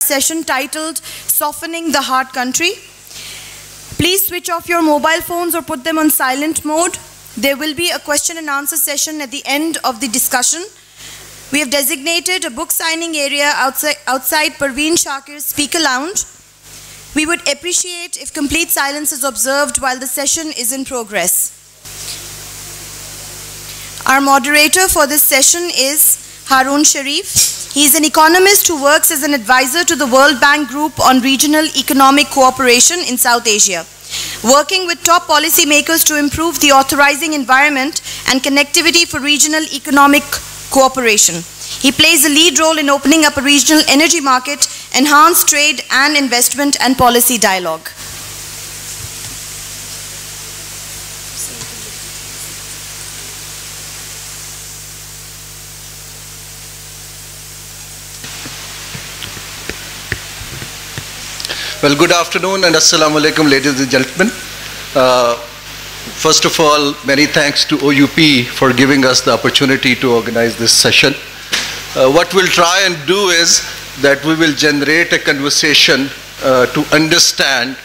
Session titled Softening the Heart Country. Please switch off your mobile phones or put them on silent mode. There will be a question and answer session at the end of the discussion. We have designated a book signing area outside Parveen Shakir's speaker lounge. We would appreciate if complete silence is observed while the session is in progress. Our moderator for this session is Haroon Sharif. He is an economist who works as an advisor to the World Bank Group on regional economic cooperation in South Asia, working with top policymakers to improve the authorizing environment and connectivity for regional economic cooperation. He plays a lead role in opening up a regional energy market, enhanced trade and investment and policy dialogue. Well, good afternoon and assalamu alaikum, ladies and gentlemen. First of all, many thanks to OUP for giving us the opportunity to organize this session. What we'll try and do is that we will generate a conversation to understand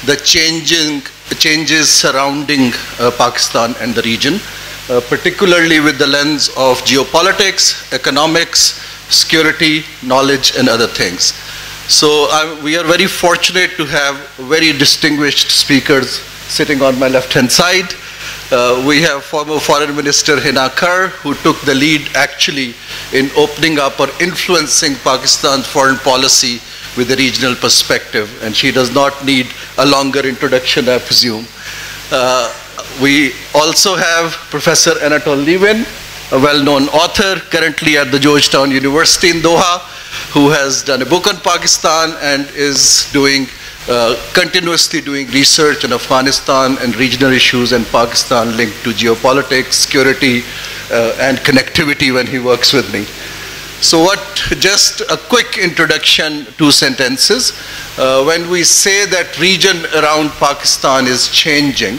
the changes surrounding Pakistan and the region, particularly with the lens of geopolitics, economics, security, knowledge, and other things. So we are very fortunate to have very distinguished speakers sitting on my left-hand side. We have former Foreign Minister Hina Khar, who took the lead actually in opening up or influencing Pakistan's foreign policy with a regional perspective, and she does not need a longer introduction, I presume. We also have Professor Anatol Lieven, a well-known author, currently at the Georgetown University in Doha, who has done a book on Pakistan and is continuously doing research on Afghanistan and regional issues and Pakistan linked to geopolitics, security, and connectivity when he works with me. So just a quick introduction, 2 sentences. When we say that region around Pakistan is changing,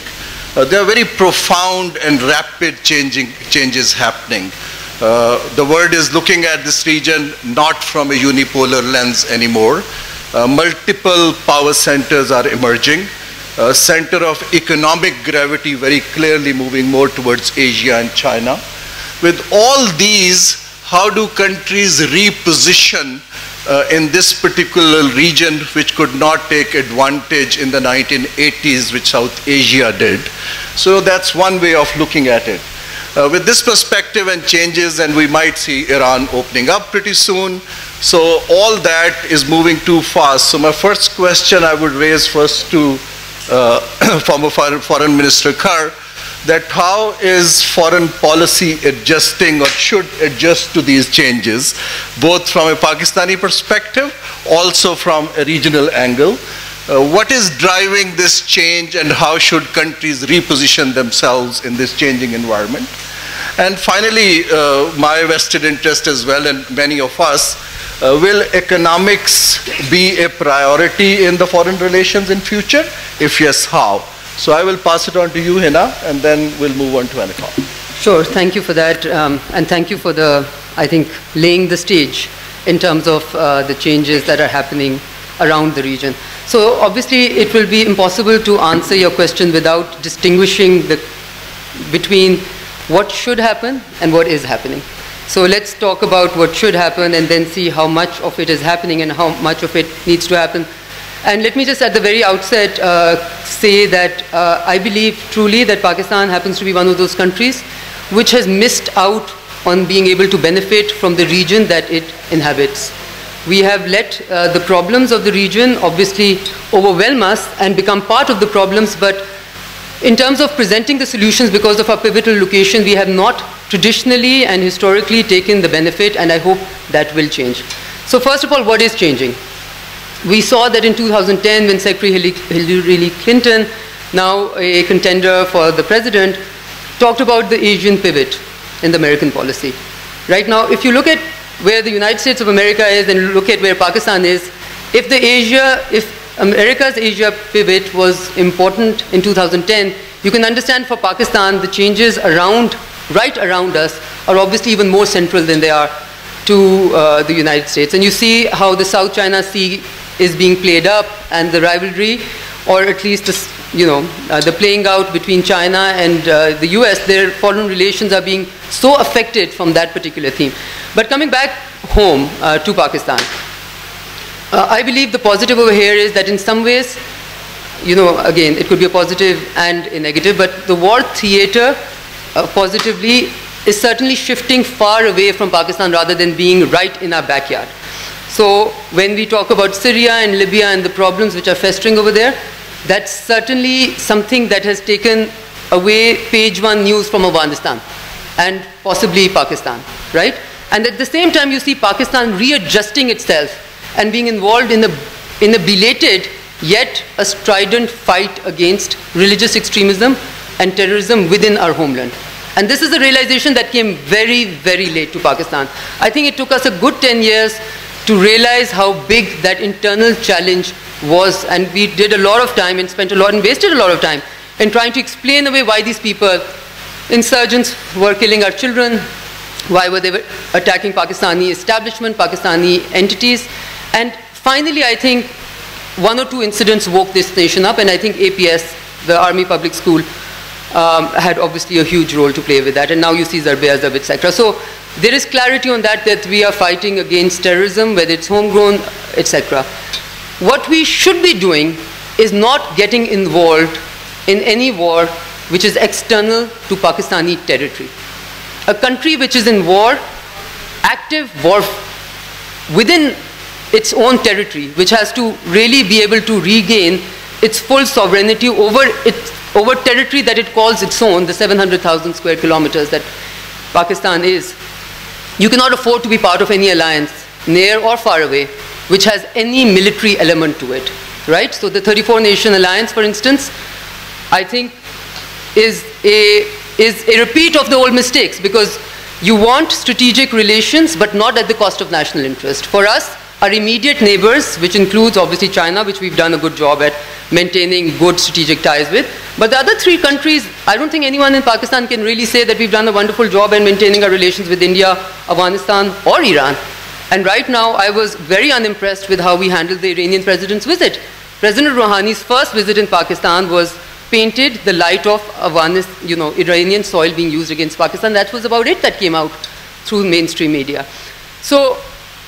there are very profound and rapid changes happening. The world is looking at this region not from a unipolar lens anymore. Multiple power centers are emerging. A center of economic gravity very clearly moving more towards Asia and China. With all these, how do countries reposition in this particular region which could not take advantage in the 1980s, which South Asia did? So that's one way of looking at it. With this perspective and changes, and we might see Iran opening up pretty soon, so all that is moving too fast. So my first question I would raise first to former Foreign Minister Khar, that how is foreign policy adjusting or should adjust to these changes, both from a Pakistani perspective, also from a regional angle? What is driving this change and how should countries reposition themselves in this changing environment? And finally, my vested interest as well, and many of us, will economics be a priority in the foreign relations in future? If yes, how? So I will pass it on to you, Hina, and then we'll move on to Anatol. Sure, thank you for that, and thank you for I think, laying the stage in terms of the changes that are happening around the region. So obviously it will be impossible to answer your question without distinguishing between what should happen and what is happening. So let's talk about what should happen and then see how much of it is happening and how much of it needs to happen. And let me just at the very outset say that I believe truly that Pakistan happens to be one of those countries which has missed out on being able to benefit from the region that it inhabits. We have let the problems of the region obviously overwhelm us and become part of the problems, but in terms of presenting the solutions, because of our pivotal location, we have not traditionally and historically taken the benefit, and I hope that will change. So first of all, what is changing? We saw that in 2010 when Secretary Hillary Clinton, now a contender for the president, talked about the Asian pivot in the American policy. Right now, if you look at where the United States of America is and look at where Pakistan is, if America's Asia pivot was important in 2010, you can understand for Pakistan the changes right around us are obviously even more central than they are to the United States. And you see how the South China Sea is being played up, and the rivalry, or at least the playing out between China and the US, their foreign relations are being so affected from that particular theme. But coming back home to Pakistan, I believe the positive over here is that in some ways, again, it could be a positive and a negative, but the war theater positively is certainly shifting far away from Pakistan rather than being right in our backyard. So when we talk about Syria and Libya and the problems which are festering over there, that's certainly something that has taken away page one news from Afghanistan and possibly Pakistan, right? And at the same time, you see Pakistan readjusting itself and being involved in a belated yet a strident fight against religious extremism and terrorism within our homeland. And this is a realization that came very, very late to Pakistan. I think it took us a good 10 years to realize how big that internal challenge was, and we did a lot of time and spent a lot and wasted a lot of time in trying to explain away why these people, insurgents, were killing our children, why were they attacking Pakistani establishment, Pakistani entities. And finally, I think one or two incidents woke this nation up, and I think APS, the Army Public School, had obviously a huge role to play with that, and now you see Zarb-e-Azab, etc. So there is clarity on that we are fighting against terrorism, whether it's homegrown, etc. What we should be doing is not getting involved in any war which is external to Pakistani territory. A country which is in war, active war within its own territory, which has to really be able to regain its full sovereignty over territory that it calls its own, the 700,000 square kilometers that Pakistan is. You cannot afford to be part of any alliance, near or far away, which has any military element to it, right? So the 34-nation alliance, for instance, I think is a repeat of the old mistakes, because you want strategic relations, but not at the cost of national interest. For us, our immediate neighbors, which includes obviously China, which we've done a good job at maintaining good strategic ties with. But the other three countries, I don't think anyone in Pakistan can really say that we've done a wonderful job in maintaining our relations with India, Afghanistan, or Iran. And right now, I was very unimpressed with how we handled the Iranian president's visit. President Rouhani's first visit in Pakistan was painted the light of Iranian soil being used against Pakistan. That was about it that came out through mainstream media. So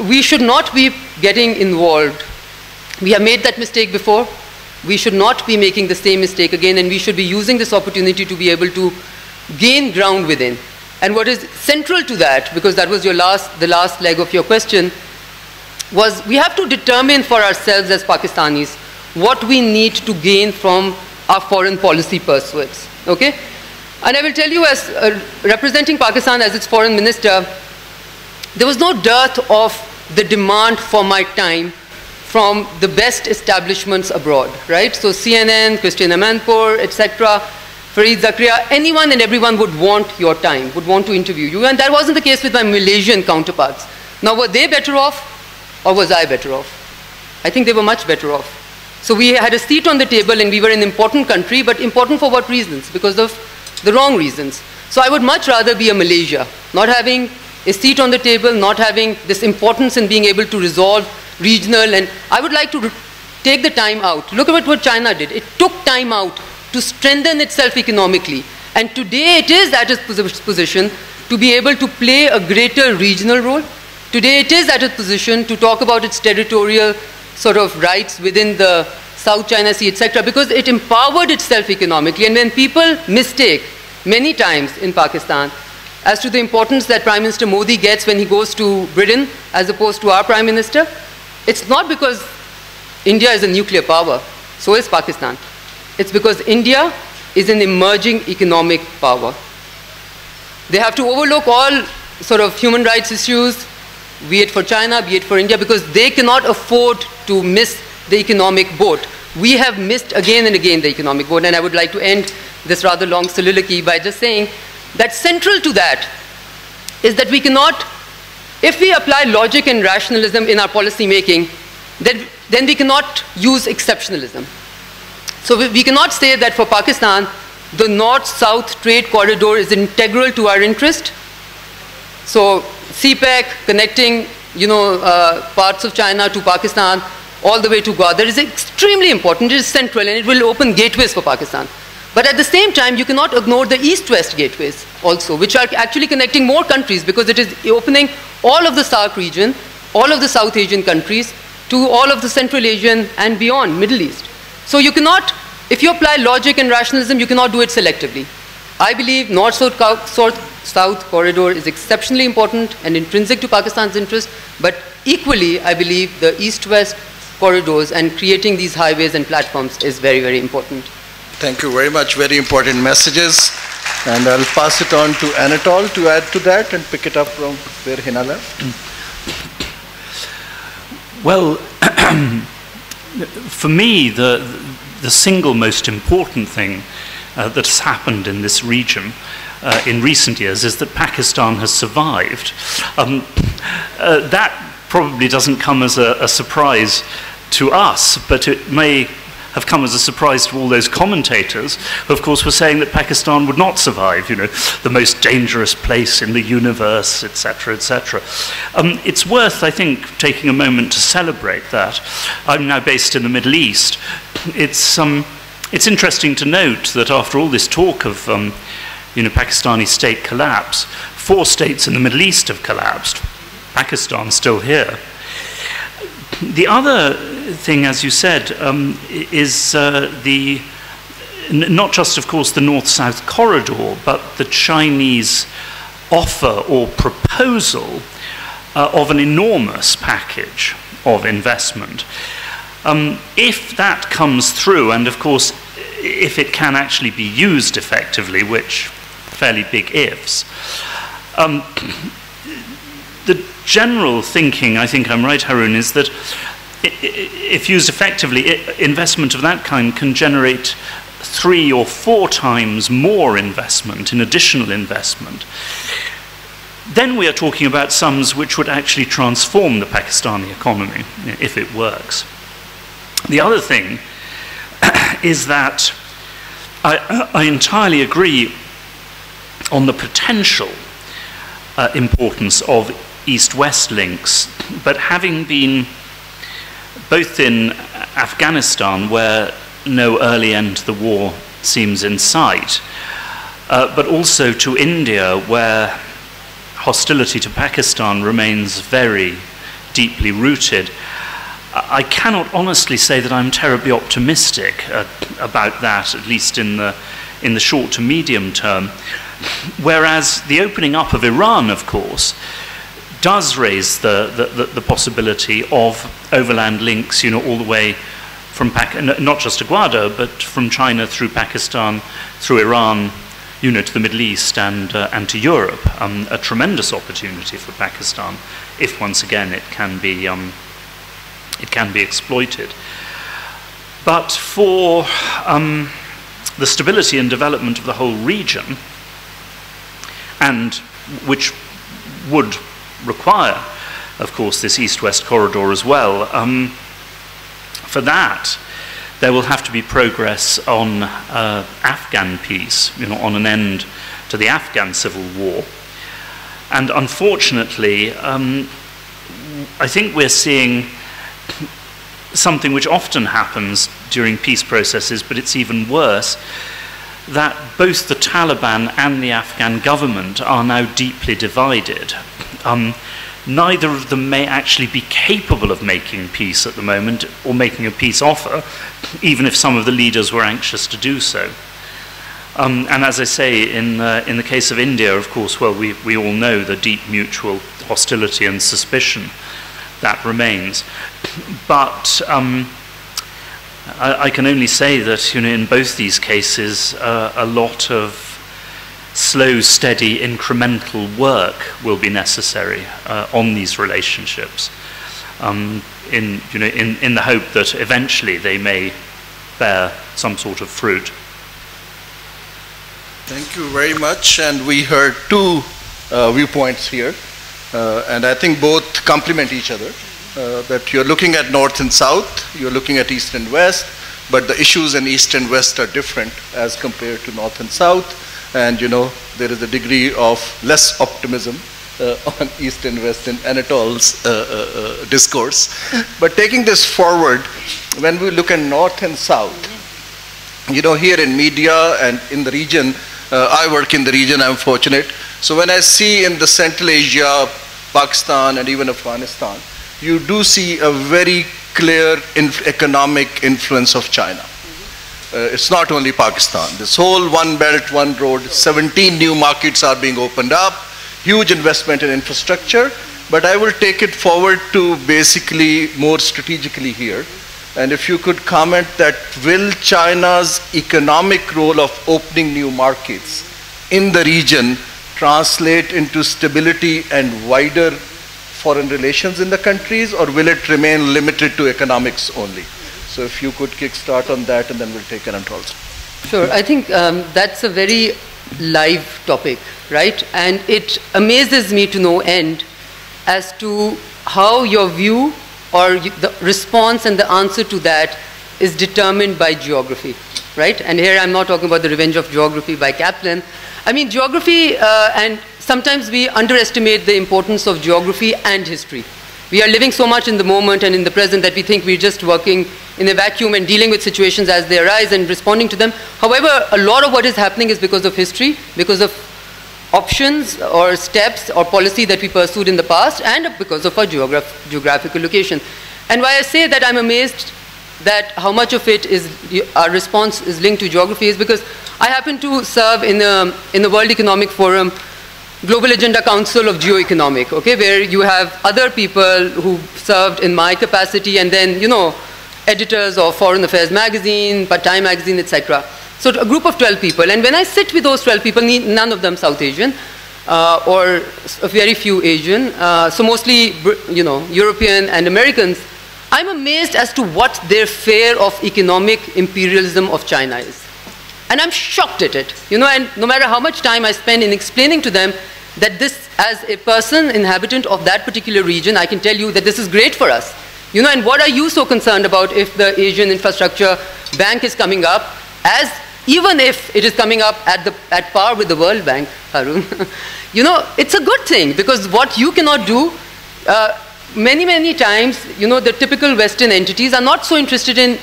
we should not be getting involved. We have made that mistake before. We should not be making the same mistake again, and we should be using this opportunity to be able to gain ground within. And what is central to that, because that was the last leg of your question, was we have to determine for ourselves as Pakistanis what we need to gain from our foreign policy pursuits, okay? And I will tell you, as representing Pakistan as its foreign minister, there was no dearth of the demand for my time from the best establishments abroad, right? So CNN, Christian Amanpour, etc., Fareed Zakaria, anyone and everyone would want your time, would want to interview you. And that wasn't the case with my Malaysian counterparts. Now, were they better off, or was I better off? I think they were much better off. So we had a seat on the table, and we were an important country, but important for what reasons? Because of the wrong reasons. So I would much rather be a Malaysia, not having a seat on the table, not having this importance in being able to resolve regional, and I would like to take the time out. Look at what China did. It took time out to strengthen itself economically. And today it is at its position to be able to play a greater regional role. Today it is at its position to talk about its territorial sort of rights within the South China Sea, etc., because it empowered itself economically. And when people mistake many times in Pakistan as to the importance that Prime Minister Modi gets when he goes to Britain as opposed to our Prime Minister, it's not because India is a nuclear power, so is Pakistan. It's because India is an emerging economic power. They have to overlook all sort of human rights issues, be it for China, be it for India, because they cannot afford to miss the economic boat. We have missed again and again the economic boat, and I would like to end this rather long soliloquy by just saying that central to that is that we cannot, if we apply logic and rationalism in our policy making, then we cannot use exceptionalism. So we cannot say that for Pakistan, the north-south trade corridor is integral to our interest. So CPEC connecting, parts of China to Pakistan, all the way to Goa. That is extremely important. It is central, and it will open gateways for Pakistan. But at the same time, you cannot ignore the east-west gateways also, which are actually connecting more countries, because it is opening all of the SAARC region, all of the South Asian countries, to all of the Central Asian and beyond, Middle East. So you cannot, if you apply logic and rationalism, you cannot do it selectively. I believe North-South corridor is exceptionally important and intrinsic to Pakistan's interest, but equally, I believe the east-west corridors and creating these highways and platforms is very, very important. Thank you very much. Very important messages. And I'll pass it on to Anatol to add to that and pick it up from where Hina left. Well, for me, the single most important thing that has happened in this region in recent years is that Pakistan has survived. That probably doesn't come as a surprise to us, but it may have come as a surprise to all those commentators who, of course, were saying that Pakistan would not survive, the most dangerous place in the universe, etc., etc. It's worth, I think, taking a moment to celebrate that. I'm now based in the Middle East. It's interesting to note that after all this talk of, Pakistani state collapse, 4 states in the Middle East have collapsed. Pakistan's still here. The other thing, as you said, is not just, of course, the North-South corridor, but the Chinese offer or proposal of an enormous package of investment. If that comes through, and of course, if it can actually be used effectively, which fairly big ifs, the general thinking, I think I'm right, Haroon, is that if used effectively, investment of that kind can generate 3 or 4 times more investment, in additional investment. Then we are talking about sums which would actually transform the Pakistani economy, if it works. The other thing is that I entirely agree on the potential importance of East-West links, but having been both in Afghanistan, where no early end to the war seems in sight, but also to India, where hostility to Pakistan remains very deeply rooted, I cannot honestly say that I'm terribly optimistic about that, at least in the short to medium term. Whereas the opening up of Iran, of course, does raise the possibility of overland links, all the way from not just to Gwadar, but from China through Pakistan, through Iran, to the Middle East and to Europe. A tremendous opportunity for Pakistan, if once again it can be exploited. But for the stability and development of the whole region, and which would require, of course, this east-west corridor as well, for that there will have to be progress on Afghan peace, on an end to the Afghan civil war. And unfortunately, I think we're seeing something which often happens during peace processes, but it's even worse, that both the Taliban and the Afghan government are now deeply divided. Neither of them may actually be capable of making peace at the moment, or making a peace offer, even if some of the leaders were anxious to do so. And as I say, in the case of India, of course, well, we all know the deep mutual hostility and suspicion that remains. But I can only say that, in both these cases, a lot of slow, steady, incremental work will be necessary on these relationships, in the hope that eventually they may bear some sort of fruit. Thank you very much. And we heard 2 viewpoints here, and I think both complement each other. That you're looking at North and South, you're looking at East and West, but the issues in East and West are different as compared to North and South. And there is a degree of less optimism on East and West in Anatol's discourse. But taking this forward, when we look at North and South, you know, here in media and in the region, I work in the region, I'm fortunate. So when I see in the Central Asia, Pakistan and even Afghanistan, you do see a very clear economic influence of China. It's not only Pakistan. This whole one belt, one road, 17 new markets are being opened up, huge investment in infrastructure, but I will take it forward to basically more strategically here. And if you could comment that, will China's economic role of opening new markets in the region translate into stability and wider foreign relations in the countries, or will it remain limited to economics only? So if you could kickstart on that, and then we'll take Anatol's. Sure, I think that's a very live topic, right? And it amazes me to no end as to how your view or the response and the answer to that is determined by geography, right? And here I'm not talking about The Revenge of Geography by Kaplan. I mean, geography, and sometimes we underestimate the importance of geography and history. We are living so much in the moment and in the present that we think we're just working in a vacuum and dealing with situations as they arise and responding to them. However, a lot of what is happening is because of history, because of options or steps or policy that we pursued in the past, and because of our geographical location. And why I say that I'm amazed that how much of it is, our response is linked to geography, is because I happen to serve in the World Economic Forum Global Agenda Council of Geoeconomic, okay, where you have other people who served in my capacity, and then, you know, editors of Foreign Affairs magazine, Time magazine, etc. So a group of 12 people, and when I sit with those 12 people, none of them South Asian, or a very few Asian, so mostly, you know, European and Americans, I'm amazed as to what their fear of economic imperialism of China is. And I'm shocked at it, you know, and no matter how much time I spend in explaining to them that this, as a person, inhabitant of that particular region, I can tell you that this is great for us. You know, and what are you so concerned about if the Asian Infrastructure Bank is coming up, as even if it is coming up at par with the World Bank, Haroon? You know, it's a good thing, because what you cannot do, many times, you know, the typical Western entities are not so interested in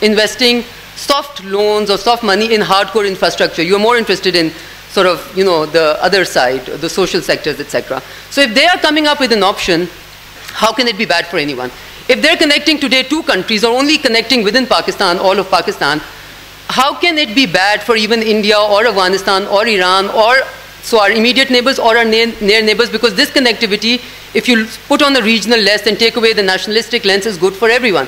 investing soft loans or soft money in hardcore infrastructure. You're more interested in sort of, you know, the other side, the social sectors, etc. So if they are coming up with an option, how can it be bad for anyone? If they're connecting today two countries, or only connecting within Pakistan, all of Pakistan, how can it be bad for even India or Afghanistan or Iran, or so our immediate neighbors or our near neighbors? Because this connectivity, if you put on the regional lens and take away the nationalistic lens, is good for everyone.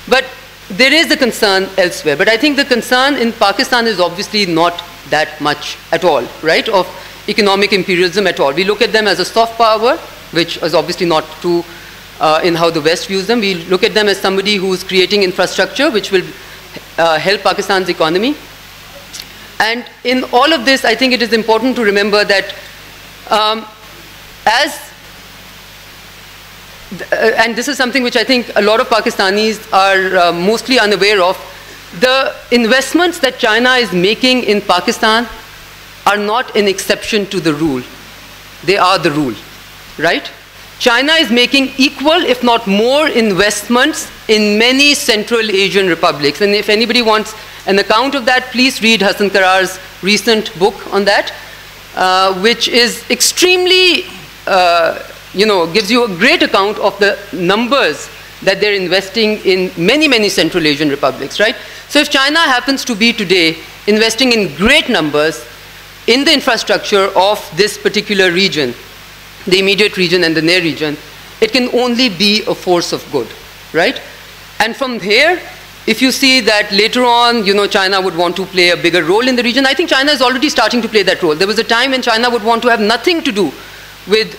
But there is a concern elsewhere. But I think the concern in Pakistan is obviously not that much at all, right, of economic imperialism at all. We look at them as a soft power, which is obviously not true in how the West views them. We look at them as somebody who is creating infrastructure which will help Pakistan's economy. And in all of this, I think it is important to remember that and this is something which I think a lot of Pakistanis are mostly unaware of, the investments that China is making in Pakistan are not an exception to the rule. They are the rule, right? China is making equal, if not more, investments in many Central Asian republics. And if anybody wants an account of that, please read Hassan Karar's recent book on that, which is extremely, you know, gives you a great account of the numbers that they're investing in many Central Asian republics, right? So if China happens to be today investing in great numbers in the infrastructure of this particular region, the immediate region and the near region, it can only be a force of good, right? And from here, if you see that later on, you know, China would want to play a bigger role in the region, I think China is already starting to play that role. There was a time when China would want to have nothing to do with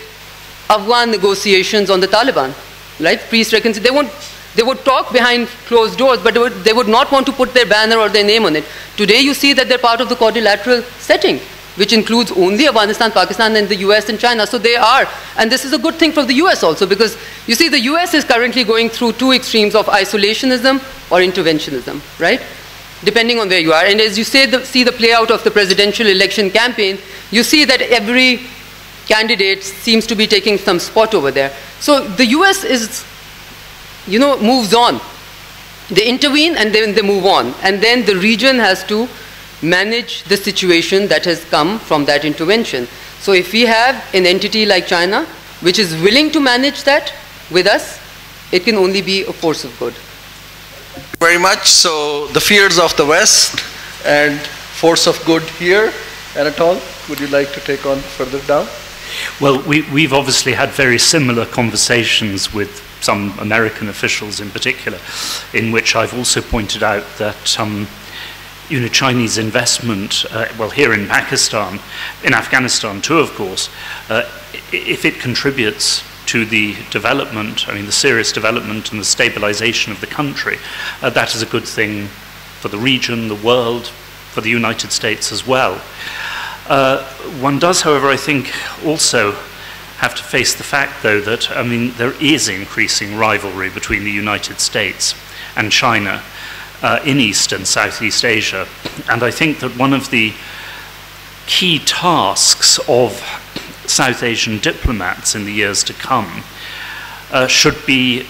Afghan negotiations on the Taliban, right? Peace reconciliation. They would talk behind closed doors, but they would not want to put their banner or their name on it. Today you see that they're part of the quadrilateral setting, which includes only Afghanistan, Pakistan, and the US and China. So they are, and this is a good thing for the US also, because you see the US is currently going through two extremes of isolationism or interventionism, right? Depending on where you are. And as you say, see the play out of the presidential election campaign, you see that every candidate seems to be taking some spot over there. So the US is, moves on. They intervene and then they move on. And then the region has to manage the situation that has come from that intervention. So if we have an entity like China, which is willing to manage that with us, it can only be a force of good. Very much. So the fears of the West and force of good here. Anatol, would you like to take on further down? Well, we've obviously had very similar conversations with some American officials in particular, in which I've also pointed out that Chinese investment, well, here in Pakistan, in Afghanistan too, of course, if it contributes to the development, the serious development and the stabilization of the country, that is a good thing for the region, the world, for the United States as well. One does, however, I think, also have to face the fact, though, that, there is increasing rivalry between the United States and China in East and Southeast Asia. And I think that one of the key tasks of South Asian diplomats in the years to come should be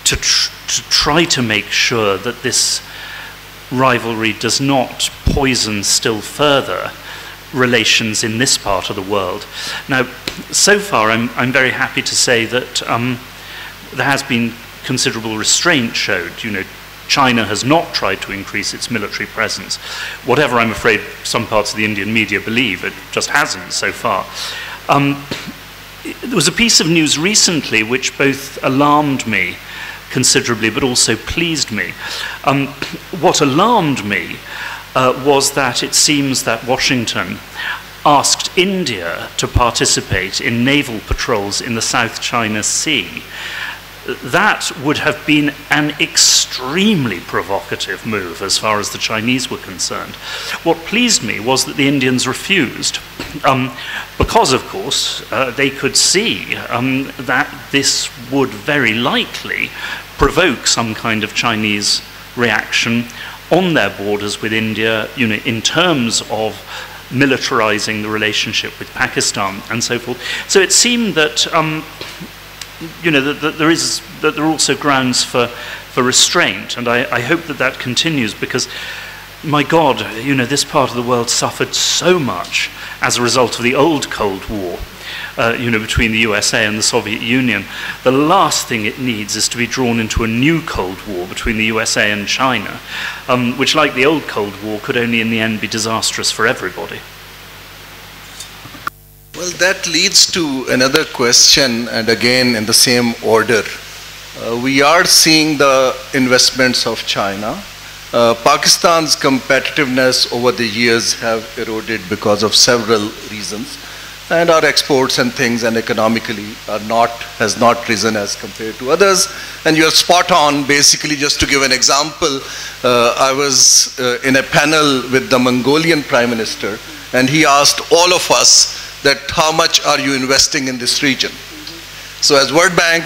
to try to make sure that this rivalry does not poison still further relations in this part of the world. Now, so far, I'm very happy to say that there has been considerable restraint showed. China has not tried to increase its military presence. Whatever I'm afraid some parts of the Indian media believe, it just hasn't so far. There was a piece of news recently which both alarmed me considerably but also pleased me. What alarmed me was that it seems that Washington asked India to participate in naval patrols in the South China Sea. That would have been an extremely provocative move as far as the Chinese were concerned. What pleased me was that the Indians refused, because, of course, they could see that this would very likely provoke some kind of Chinese reaction on their borders with India, in terms of militarizing the relationship with Pakistan and so forth. So it seemed that that there are also grounds for restraint, and I hope that continues, because, my God, this part of the world suffered so much as a result of the old Cold War, between the USA and the Soviet Union. The last thing it needs is to be drawn into a new Cold War between the USA and China, which, like the old Cold War, could only in the end be disastrous for everybody. Well, that leads to another question, and again in the same order. We are seeing the investments of China. Pakistan's competitiveness over the years have eroded because of several reasons, and our exports and things and economically has not risen as compared to others. And you're spot on. Basically, just to give an example, I was in a panel with the Mongolian Prime Minister, and he asked all of us that how much are you investing in this region? So as World Bank,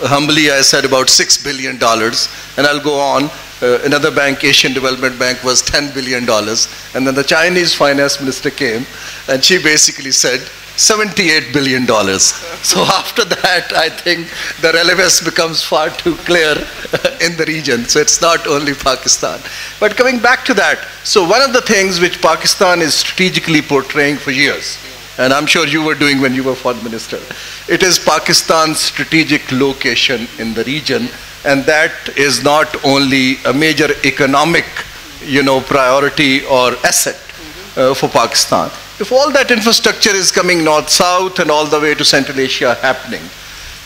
humbly I said about $6 billion, and I'll go on. Another bank, Asian Development Bank, was $10 billion. And then the Chinese finance minister came, and she basically said $78 billion. So after that, I think the relevance becomes far too clear in the region. So it's not only Pakistan. But coming back to that, so one of the things which Pakistan is strategically portraying for years, and I'm sure you were doing when you were foreign minister, it is Pakistan's strategic location in the region, and that is not only a major economic, priority or asset for Pakistan. If all that infrastructure is coming north-south and all the way to Central Asia happening,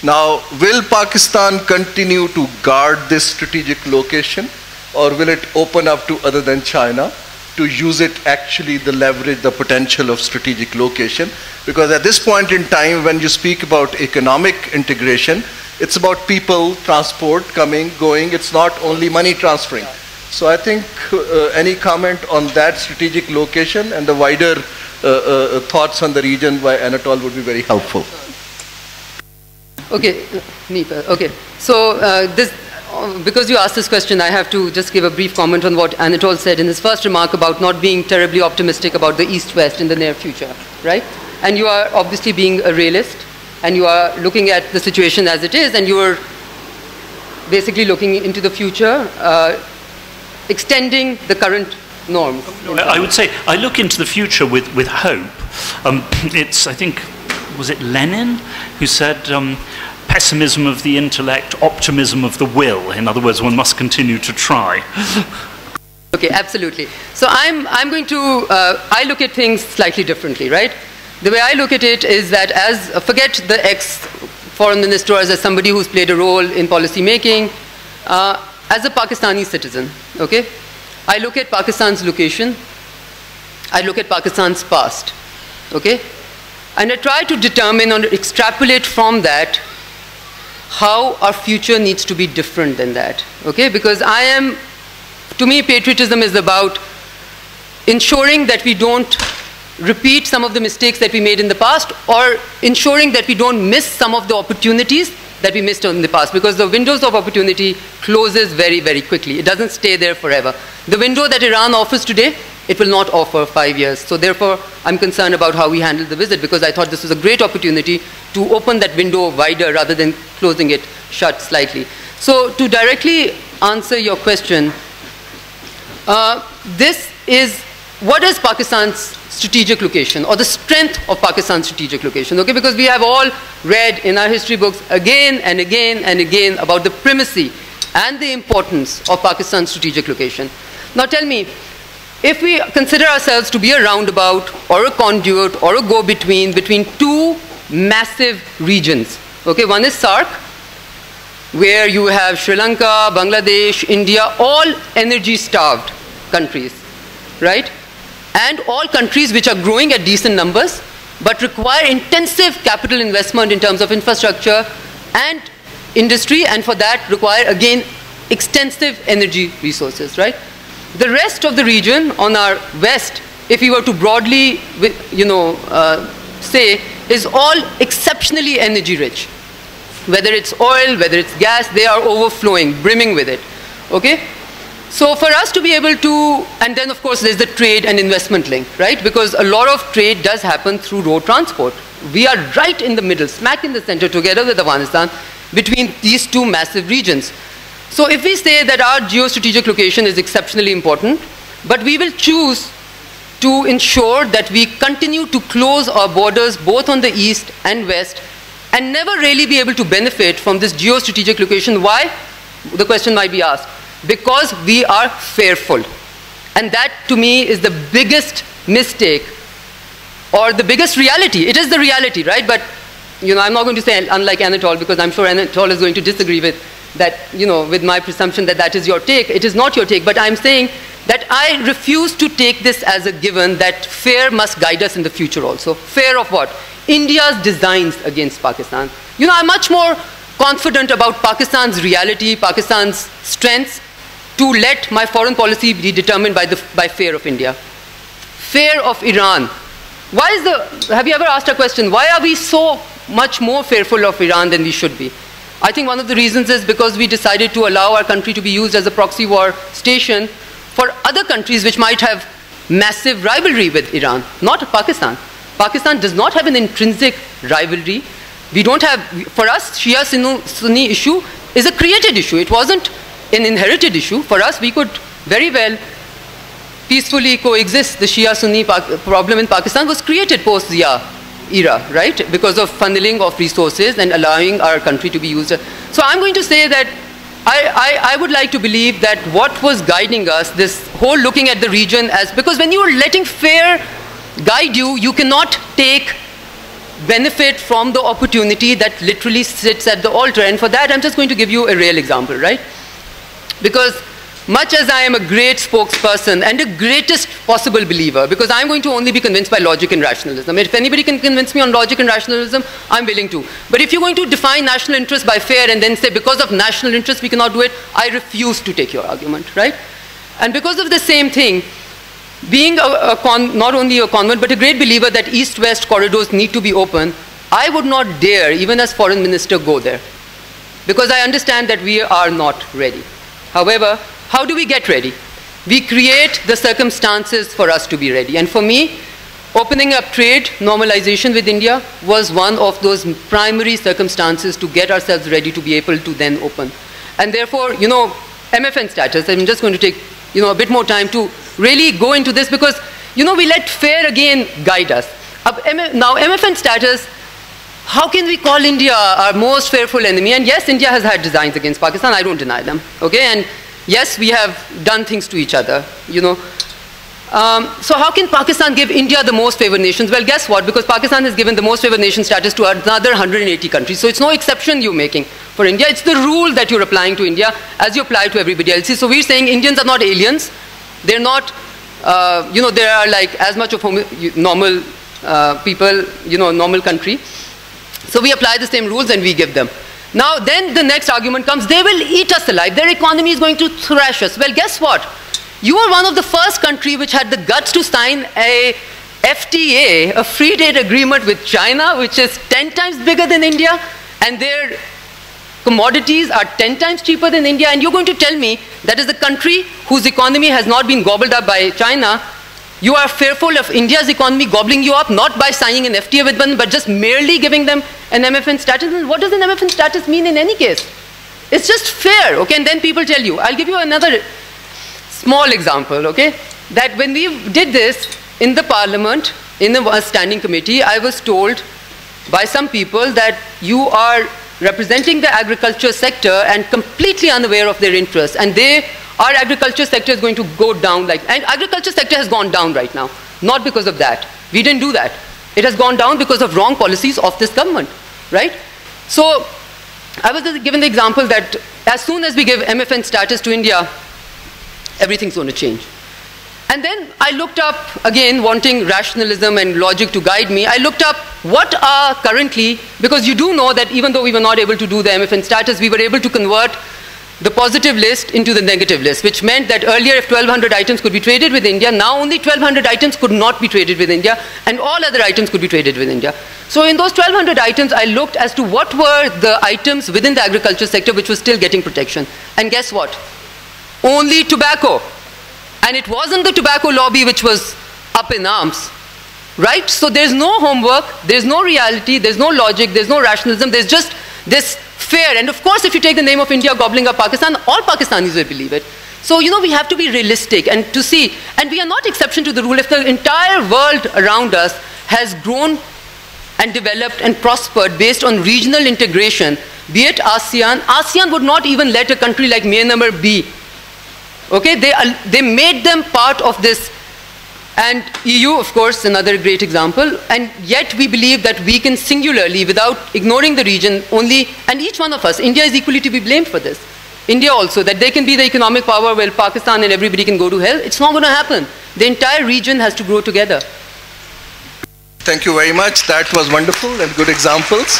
now will Pakistan continue to guard this strategic location, or will it open up to other than China to use it actually the leverage, the potential of strategic location? Because at this point in time, when you speak about economic integration, it's about people, transport, coming, going. It's not only money transferring. So I think any comment on that strategic location and the wider thoughts on the region by Anatol would be very helpful. Okay, Nipa. Okay, so because you asked this question, I have to just give a brief comment on what Anatol said in his first remark about not being terribly optimistic about the East-West in the near future, right? and you are obviously being a realist, and you are looking at the situation as it is, and you are basically looking into the future, extending the current norms. I would say I look into the future with hope. It's, I think, was it Lenin who said, pessimism of the intellect, optimism of the will. In other words, one must continue to try. Okay, absolutely. So I'm going to, I look at things slightly differently, right? The way I look at it is that forget the ex-foreign minister as somebody who's played a role in policy making, as a Pakistani citizen, okay? I look at Pakistan's location, I look at Pakistan's past, okay? And I try to determine or extrapolate from that how our future needs to be different than that, okay? Because to me, patriotism is about ensuring that we don't repeat some of the mistakes that we made in the past, or ensuring that we don't miss some of the opportunities that we missed in the past, because the windows of opportunity closes very, very quickly. It doesn't stay there forever. The window that Iran offers today, it will not offer 5 years. So therefore, I'm concerned about how we handle the visit, because I thought this was a great opportunity to open that window wider rather than closing it shut slightly. So to directly answer your question, what is Pakistan's strategic location, or the strength of Pakistan's strategic location, okay? Because we have all read in our history books again and again and again about the primacy and the importance of Pakistan's strategic location. Now tell me, if we consider ourselves to be a roundabout or a conduit or a go-between between two massive regions, okay? One is SAARC, where you have Sri Lanka, Bangladesh, India, all energy-starved countries, right? And all countries which are growing at decent numbers, but require intensive capital investment in terms of infrastructure and industry, and for that require, again, extensive energy resources, right? The rest of the region on our west, if we were to broadly, say, is all exceptionally energy rich. Whether it's oil, whether it's gas, they are overflowing, brimming with it, okay? So for us to be able to, and then of course there's the trade and investment link, right? Because a lot of trade does happen through road transport. We are right in the middle, smack in the center, together with Afghanistan, between these two massive regions. So if we say that our geostrategic location is exceptionally important, but we will choose to ensure that we continue to close our borders both on the east and west, and never really be able to benefit from this geostrategic location. Why? The question might be asked. Because we are fearful. And that, to me, is the biggest mistake, or the biggest reality. It is the reality, right? But, I'm not going to say unlike Anatol, because I'm sure Anatol is going to disagree with that, with my presumption that that is your take. It is not your take, but I'm saying that I refuse to take this as a given that fear must guide us in the future also. Fear of what? India's designs against Pakistan. I'm much more confident about Pakistan's reality, Pakistan's strengths, to let my foreign policy be determined by fear of India. Fear of Iran. Have you ever asked a question, why are we so much more fearful of Iran than we should be? I think one of the reasons is because we decided to allow our country to be used as a proxy war station for other countries which might have massive rivalry with Iran, not Pakistan. Pakistan does not have an intrinsic rivalry. We don't have, for us, Shia-Sunni issue is a created issue. It wasn't an inherited issue. For us, we could very well peacefully coexist. The Shia-Sunni problem in Pakistan was created post-Zia era, right? Because of funneling of resources and allowing our country to be used. So I'm going to say that I would like to believe that what was guiding us, this whole looking at the region as, because when you are letting fear guide you, you cannot take benefit from the opportunity that literally sits at the altar. And for that, I'm just going to give you a real example, right? Because much as I am a great spokesperson and a greatest possible believer, because I'm going to only be convinced by logic and rationalism. If anybody can convince me on logic and rationalism, I'm willing to. But if you're going to define national interest by fear and then say because of national interest we cannot do it, I refuse to take your argument, right? And because of the same thing, being not only a convert but a great believer that east-west corridors need to be open, I would not dare, even as foreign minister, go there. Because I understand that we are not ready. However, how do we get ready? We create the circumstances for us to be ready. And for me, Opening up trade, normalization with India was one of those primary circumstances to get ourselves ready to be able to then open. And therefore, you know, MFN status, I'm just going to take, you know, a bit more time to really go into this because, you know, we let fair again guide us. Now, MFN status, how can we call India our most fearful enemy? And yes, India has had designs against Pakistan, I don't deny them, okay? And yes, we have done things to each other, you know. So how can Pakistan give India the most favored nations? Well, guess what? Because Pakistan has given the most favored nation status to another 180 countries. So it's no exception you're making for India. It's the rule that you're applying to India as you apply to everybody else. So we're saying Indians are not aliens. They're not, you know, they are like as much of normal people, you know, normal country. So we apply the same rules and we give them. Now then the next argument comes, they will eat us alive. Their economy is going to thrash us. Well, guess what? You are one of the first country which had the guts to sign a FTA, a free trade agreement with China, which is 10 times bigger than India, and their commodities are 10 times cheaper than India, and you're going to tell me that is the country whose economy has not been gobbled up by China. You are fearful of India's economy gobbling you up, not by signing an FTA with them, but just merely giving them an MFN status. And what does an MFN status mean in any case? It's just fair, okay? And then people tell you. I'll give you another small example, okay? That when we did this in the parliament, in a standing committee, I was told by some people that you are representing the agriculture sector and completely unaware of their interests. And our agriculture sector is going to go down and agriculture sector has gone down right now. Not because of that. We didn't do that. It has gone down because of wrong policies of this government, right? So I was given the example that as soon as we give MFN status to India, everything's going to change. And then I looked up, again, wanting rationalism and logic to guide me, I looked up what are currently, because you do know that even though we were not able to do the MFN status, we were able to convert the positive list into the negative list, which meant that earlier if 1,200 items could be traded with India, now only 1,200 items could not be traded with India, and all other items could be traded with India. So in those 1,200 items, I looked as to what were the items within the agriculture sector which was still getting protection. And guess what? Only tobacco. And it wasn't the tobacco lobby which was up in arms, right? So there's no homework, there's no reality, there's no logic, there's no rationalism, there's just this fear. And of course, if you take the name of India gobbling up Pakistan, all Pakistanis will believe it. So, you know, we have to be realistic and to see, and we are not exception to the rule. If the entire world around us has grown and developed and prospered based on regional integration, be it ASEAN, ASEAN would not even let a country like Myanmar be. Okay, they made them part of this. And EU, of course, another great example. And yet we believe that we can singularly, without ignoring the region, only, and each one of us, India is equally to be blamed for this. India also, that they can be the economic power while Pakistan and everybody can go to hell. It's not going to happen. The entire region has to grow together. Thank you very much. That was wonderful and good examples.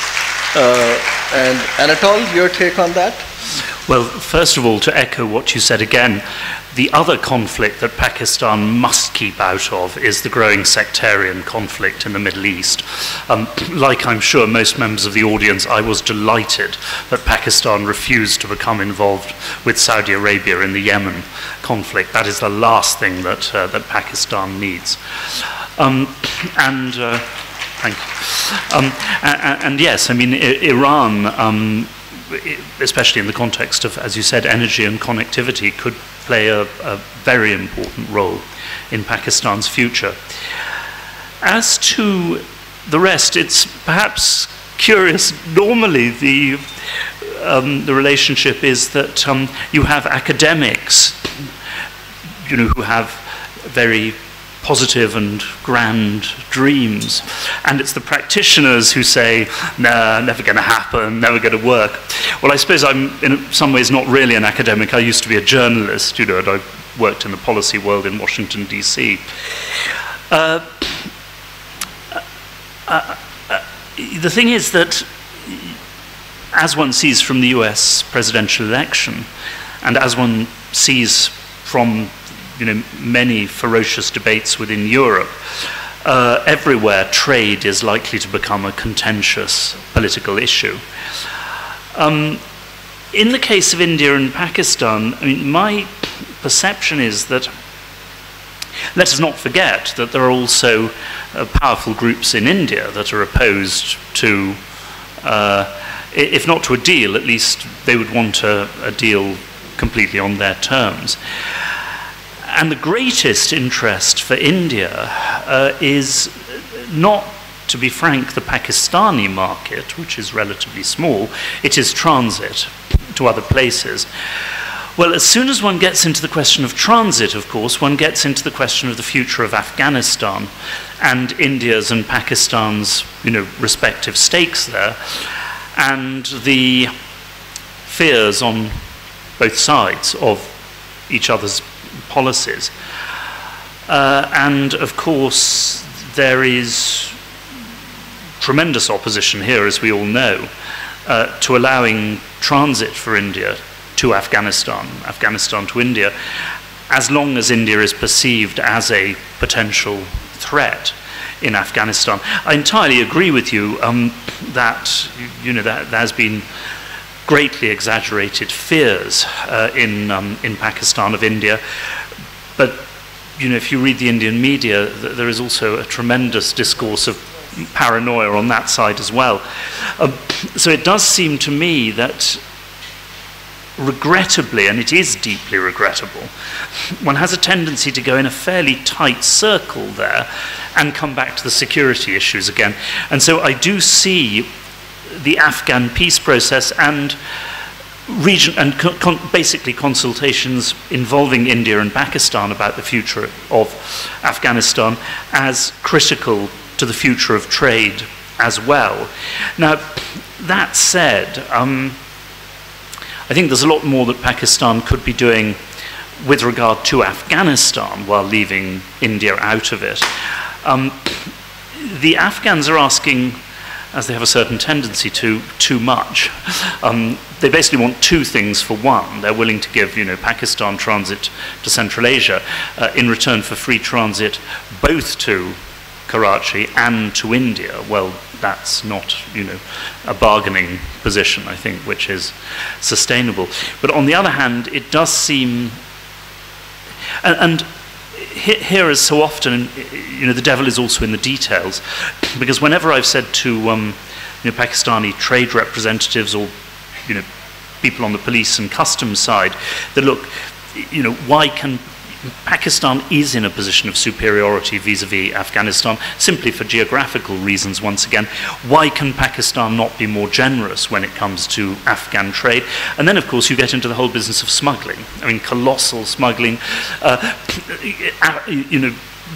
And Anatol, your take on that? Well, first of all, to echo what you said again, the other conflict that Pakistan must keep out of is the growing sectarian conflict in the Middle East. Like I'm sure most members of the audience, I was delighted that Pakistan refused to become involved with Saudi Arabia in the Yemen conflict. That is the last thing that, that Pakistan needs. Thank you. And yes, I mean, Iran, especially in the context of, as you said, energy and connectivity, could play a very important role in Pakistan's future. As to the rest, it's perhaps curious. Normally, the relationship is that you have academics, you know, who have very positive and grand dreams, and it's the practitioners who say, nah, never going to happen, never going to work. Well, I suppose I'm in some ways not really an academic. I used to be a journalist, you know, and I worked in the policy world in Washington, D.C. The thing is that as one sees from the US presidential election, and as one sees from, you know, many ferocious debates within Europe, everywhere trade is likely to become a contentious political issue. In the case of India and Pakistan, I mean, my perception is that let us not forget that there are also powerful groups in India that are opposed to, if not to a deal, at least they would want a deal completely on their terms. And the greatest interest for India is not, to be frank, the Pakistani market, which is relatively small. It is transit to other places. Well, as soon as one gets into the question of transit, of course, one gets into the question of the future of Afghanistan and India's and Pakistan's, respective stakes there, and the fears on both sides of each other's policies. And of course, there is tremendous opposition here, as we all know, to allowing transit for India to Afghanistan, Afghanistan to India, as long as India is perceived as a potential threat in Afghanistan. I entirely agree with you that there has been greatly exaggerated fears in Pakistan of India, but if you read the Indian media, there is also a tremendous discourse of paranoia on that side as well. So it does seem to me that, regrettably, and it is deeply regrettable, one has a tendency to go in a fairly tight circle there and come back to the security issues again. And so I do see the Afghan peace process and basically consultations involving India and Pakistan about the future of Afghanistan as critical to the future of trade as well. Now, that said, I think there's a lot more that Pakistan could be doing with regard to Afghanistan while leaving India out of it. The Afghans are asking, as they have a certain tendency to, too much. They basically want two things for one. They're willing to give, Pakistan transit to Central Asia in return for free transit both to Karachi and to India. Well, that's not, a bargaining position, I think, which is sustainable. But on the other hand, it does seem, and here, as so often, the devil is also in the details, because whenever I've said to Pakistani trade representatives or people on the police and customs side that, look, why can Pakistan is in a position of superiority vis-a-vis Afghanistan, simply for geographical reasons once again. Why can Pakistan not be more generous when it comes to Afghan trade? And then, of course, you get into the whole business of smuggling. I mean, colossal smuggling,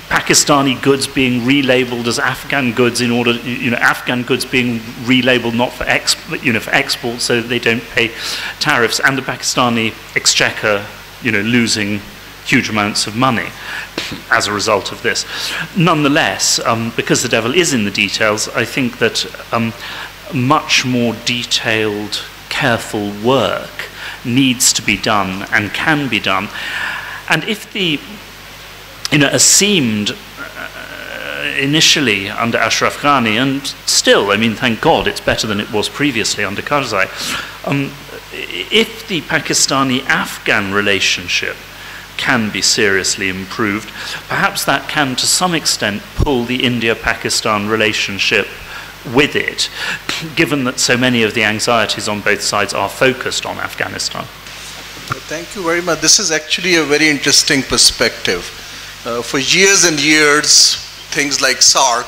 Pakistani goods being relabeled as Afghan goods in order, Afghan goods being relabeled not for export so they don't pay tariffs, and the Pakistani exchequer, losing huge amounts of money as a result of this. Nonetheless, because the devil is in the details, I think that much more detailed, careful work needs to be done and can be done. And if the, as seemed initially under Ashraf Ghani, and still, I mean, thank God, it's better than it was previously under Karzai, if the Pakistani-Afghan relationship can be seriously improved, perhaps that can to some extent pull the India-Pakistan relationship with it, given that so many of the anxieties on both sides are focused on Afghanistan. Thank you very much. This is actually a very interesting perspective. For years and years, things like SARC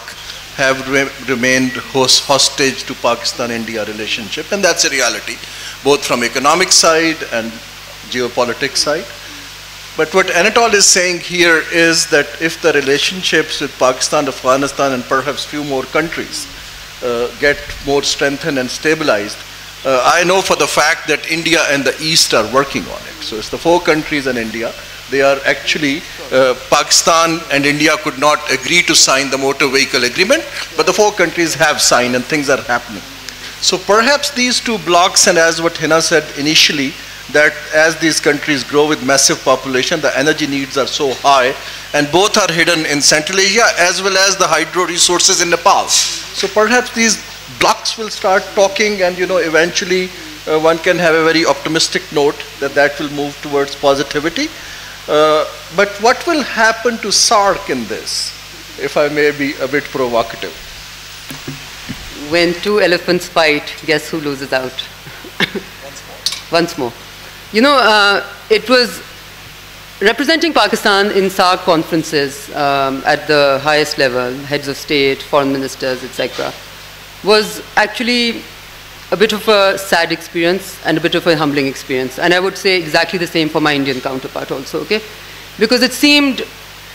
have remained hostage to Pakistan-India relationship, and that's a reality, both from economic side and geopolitics side. But what Anatol is saying here is that if the relationships with Pakistan, Afghanistan, and perhaps few more countries get more strengthened and stabilized, I know for the fact that India and the East are working on it. So it's the 4 countries and India. They are actually, Pakistan and India could not agree to sign the motor vehicle agreement, but the 4 countries have signed and things are happening. So perhaps these 2 blocks, and as what Hina said initially, that as these countries grow with massive population, the energy needs are so high, and both are hidden in Central Asia as well as the hydro resources in Nepal. So perhaps these blocks will start talking, and eventually one can have a very optimistic note that that will move towards positivity. But what will happen to SAARC in this, if I may be a bit provocative? When two elephants fight, guess who loses out? Once more. You know, it was representing Pakistan in SAARC conferences at the highest level, heads of state, foreign ministers, etc., was actually a bit of a sad experience and a bit of a humbling experience. And I would say exactly the same for my Indian counterpart also, okay? Because it seemed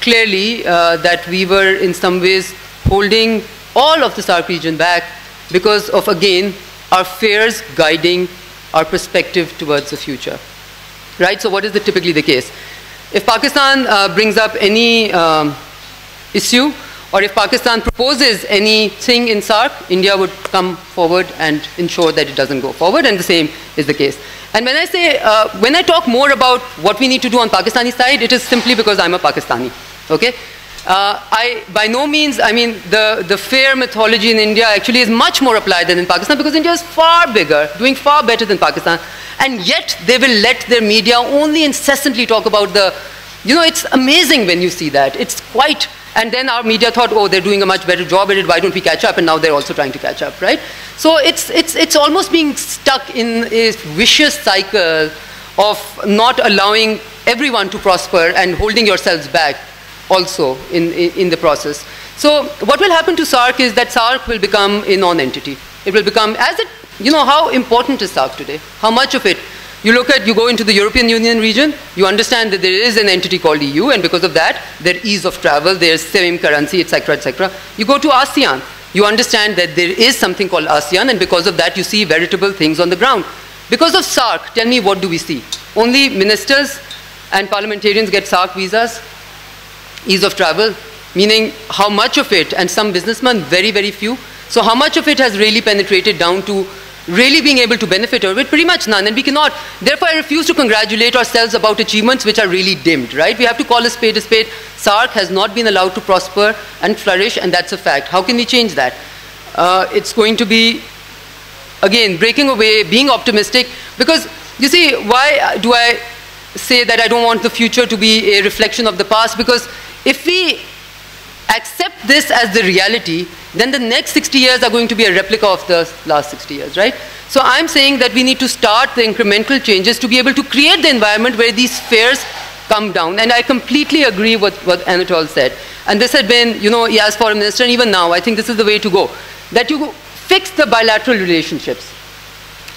clearly that we were in some ways holding all of the SAARC region back because of, again, our fears guiding our perspective towards the future, right? So what is typically the case? If Pakistan brings up any issue, or if Pakistan proposes anything in SAARC, India would come forward and ensure that it doesn't go forward, and the same is the case. And when I say, when I talk more about what we need to do on Pakistani side, it is simply because I'm a Pakistani, okay? By no means, I mean, the fair mythology in India actually is much more applied than in Pakistan, because India is far bigger, doing far better than Pakistan, and yet they will let their media only incessantly talk about the, you know, it's amazing when you see that. It's quite, and then our media thought, oh, they're doing a much better job at it, why don't we catch up? And now they're also trying to catch up, right? So it's almost being stuck in a vicious cycle of not allowing everyone to prosper and holding yourselves back also in the process. So what will happen to SAARC is that SAARC will become a non-entity. It will become, as it, you know, how important is SAARC today? How much of it? You go into the European Union region, you understand that there is an entity called EU, and because of that, there's ease of travel, there's same currency, etc., etc. You go to ASEAN, you understand that there is something called ASEAN, and because of that, you see veritable things on the ground. Because of SAARC, tell me, what do we see? Only ministers and parliamentarians get SAARC visas, ease of travel, meaning how much of it, and some businessmen, very, very few. So how much of it has really penetrated down to really being able to benefit of it? Pretty much none, and we cannot. Therefore, I refuse to congratulate ourselves about achievements which are really dimmed, right? We have to call a spade a spade. SAARC has not been allowed to prosper and flourish, and that's a fact. How can we change that? It's going to be, again, breaking away, being optimistic, because, you see, why do I say that I don't want the future to be a reflection of the past? Because if we accept this as the reality, then the next 60 years are going to be a replica of the last 60 years, right? So I'm saying that we need to start the incremental changes to be able to create the environment where these fears come down. And I completely agree with what Anatol said. And this had been, you know, as foreign minister, and even now, I think this is the way to go. That you fix the bilateral relationships.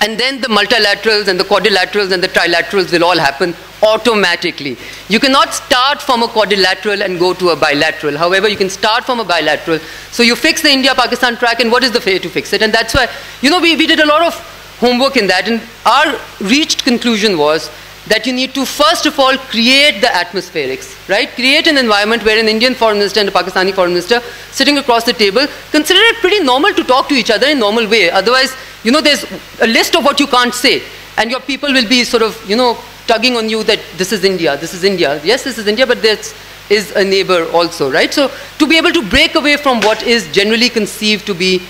And then the multilaterals and the quadrilaterals and the trilaterals will all happen automatically. You cannot start from a quadrilateral and go to a bilateral. However, you can start from a bilateral. So you fix the India-Pakistan track, and what is the way to fix it? And that's why, you know, we did a lot of homework in that, and our reached conclusion was that you need to, first of all, create the atmospherics, right? Create an environment where an Indian foreign minister and a Pakistani foreign minister sitting across the table consider it pretty normal to talk to each other in a normal way. Otherwise, you know, there's a list of what you can't say, and your people will be sort of, you know, tugging on you that this is India, this is India. Yes, this is India, but this is a neighbor also, right? So to be able to break away from what is generally conceived to be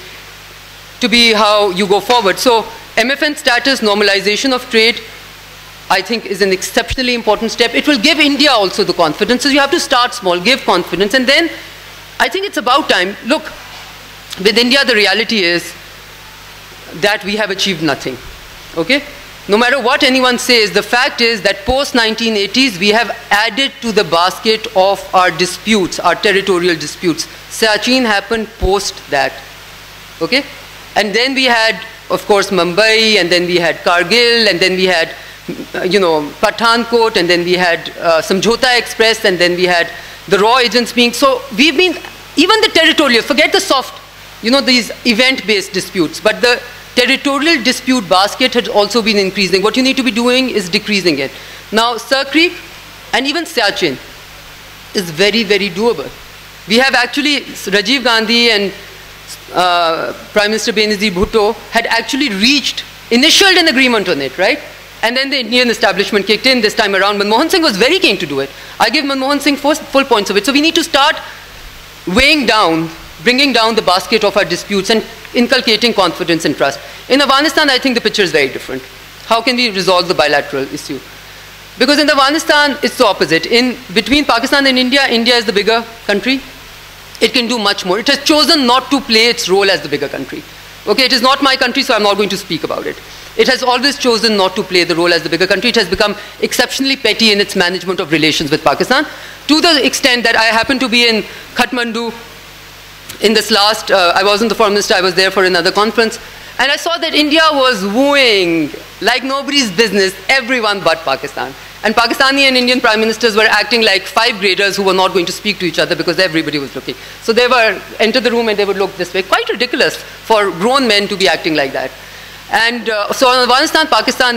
how you go forward. So MFN status, normalization of trade, I think is an exceptionally important step. It will give India also the confidence. So you have to start small, give confidence, and then I think it's about time. Look, with India, the reality is that we have achieved nothing, okay? No matter what anyone says, the fact is that post-1980s, we have added to the basket of our disputes, our territorial disputes. Siachen happened post that, okay? And then we had, of course, Mumbai, and then we had Kargil, and then we had, you know, Pathankot, and then we had Samjhota Express, and then we had the raw agents being, so we've been, even the territorial, forget the soft, you know, these event-based disputes, but the territorial dispute basket has also been increasing. What you need to be doing is decreasing it. Now, Sir Creek and even Siachen is very, very doable. We have actually, Rajiv Gandhi and Prime Minister Benazir Bhutto had actually initialed an agreement on it, right? And then the Indian establishment kicked in this time around. Manmohan Singh was very keen to do it. I give Manmohan Singh full points of it. So we need to start weighing down, bringing down the basket of our disputes and inculcating confidence and trust. In Afghanistan, I think the picture is very different. How can we resolve the bilateral issue? Because in Afghanistan, it's the opposite. Between Pakistan and India, India is the bigger country. It can do much more. It has chosen not to play its role as the bigger country. Okay, it is not my country, so I'm not going to speak about it. It has always chosen not to play the role as the bigger country. It has become exceptionally petty in its management of relations with Pakistan, to the extent that I happened to be in Kathmandu in this last, I wasn't the foreign minister, I was there for another conference, and I saw that India was wooing, like nobody's business, everyone but Pakistan. And Pakistani and Indian prime ministers were acting like 5th graders who were not going to speak to each other because everybody was looking. So they were enter the room and they would look this way. Quite ridiculous for grown men to be acting like that. And so in Afghanistan, Pakistan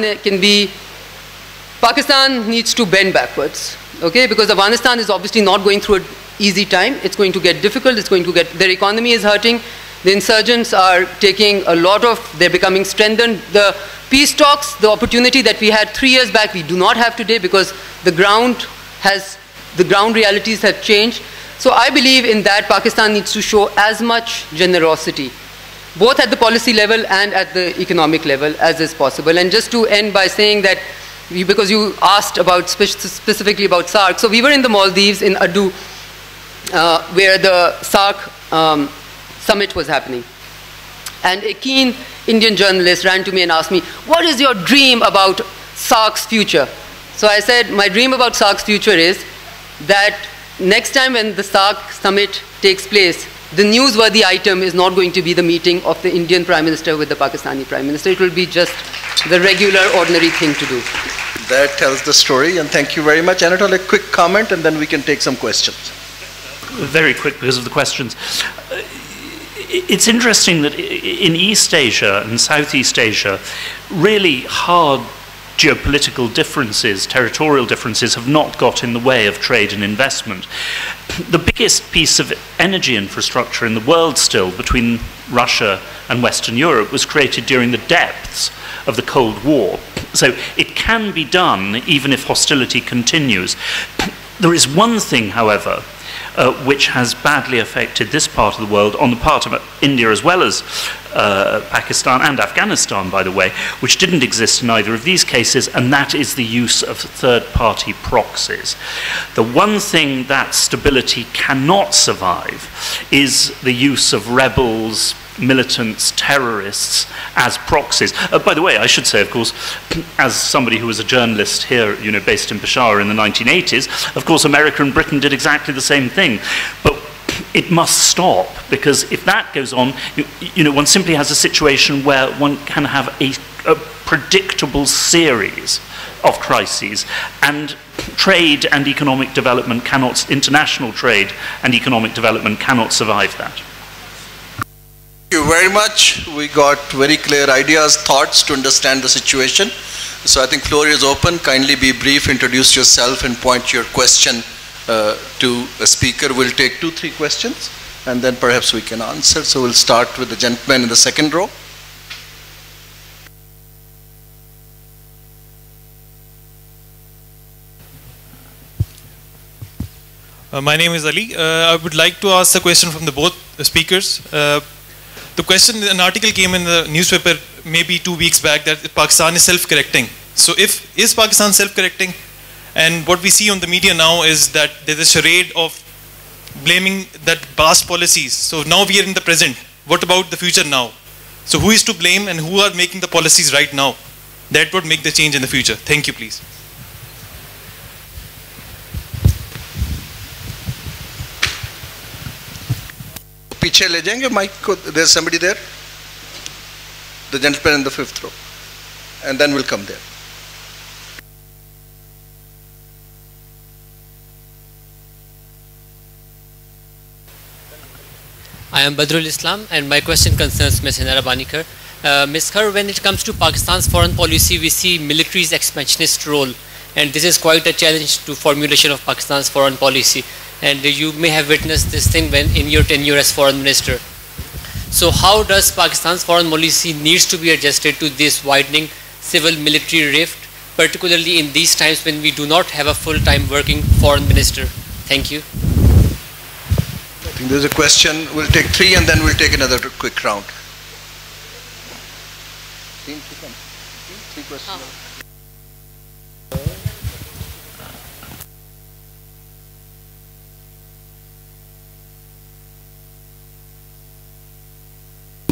needs to bend backwards, okay? Because Afghanistan is obviously not going through an easy time. It's going to get difficult. Their economy is hurting. The insurgents are taking a lot of, they're becoming strengthened. The peace talks, the opportunity that we had 3 years back, we do not have today because the ground realities have changed. So I believe in that Pakistan needs to show as much generosity, both at the policy level and at the economic level as is possible. And just to end by saying that, because you asked about specifically about SAARC, so we were in the Maldives in Adu, where the SAARC summit was happening. And a keen Indian journalist ran to me and asked me, what is your dream about SAARC's future? So I said, my dream about SAARC's future is that next time when the SAARC summit takes place, the newsworthy item is not going to be the meeting of the Indian Prime Minister with the Pakistani Prime Minister. It will be just the regular, ordinary thing to do. That tells the story, and thank you very much. Anatol, a quick comment, and then we can take some questions. Very quick because of the questions. It's interesting that in East Asia and Southeast Asia, really hard geopolitical differences, territorial differences, have not got in the way of trade and investment. The biggest piece of energy infrastructure in the world still between Russia and Western Europe was created during the depths of the Cold War. So it can be done even if hostility continues. There is one thing, however, which has badly affected this part of the world on the part of India as well as Pakistan and Afghanistan, by the way, which didn't exist in either of these cases, and that is the use of third-party proxies. The one thing that stability cannot survive is the use of rebels, militants, terrorists as proxies. By the way, I should say, of course, as somebody who was a journalist here, based in Peshawar in the 1980s, of course, America and Britain did exactly the same thing. But it must stop, because if that goes on, one simply has a situation where one can have a predictable series of crises, and trade and economic development cannot, international trade and economic development cannot survive that. Thank you very much. We got very clear ideas, thoughts to understand the situation. So I think floor is open. Kindly be brief, introduce yourself and point your question to a speaker. We'll take 2-3 questions and then perhaps we can answer. So we'll start with the gentleman in the second row. My name is Ali. I would like to ask a question from the both speakers. The question, an article came in the newspaper maybe 2 weeks back that Pakistan is self-correcting. So is Pakistan self-correcting? And what we see on the media now is that there's a charade of blaming that past policies. So now we are in the present. What about the future now? So who is to blame and who are making the policies right now? That would make the change in the future. Thank you, please. पीछे ले जाएंगे mic को. There's somebody there, the gentleman in the 5th row, and then we'll come there. I am Badrul Islam, and my question concerns Ms. Hina Rabbani. Ms. Khar, when it comes to Pakistan's foreign policy, we see military's expansionist role, and this is quite a challenge to formulation of Pakistan's foreign policy. And you may have witnessed this thing when in your tenure as foreign minister. So how does Pakistan's foreign policy needs to be adjusted to this widening civil-military rift, particularly in these times when we do not have a full-time working foreign minister? Thank you. I think there's a question. We'll take 3 and then we'll take another quick round. 3 questions.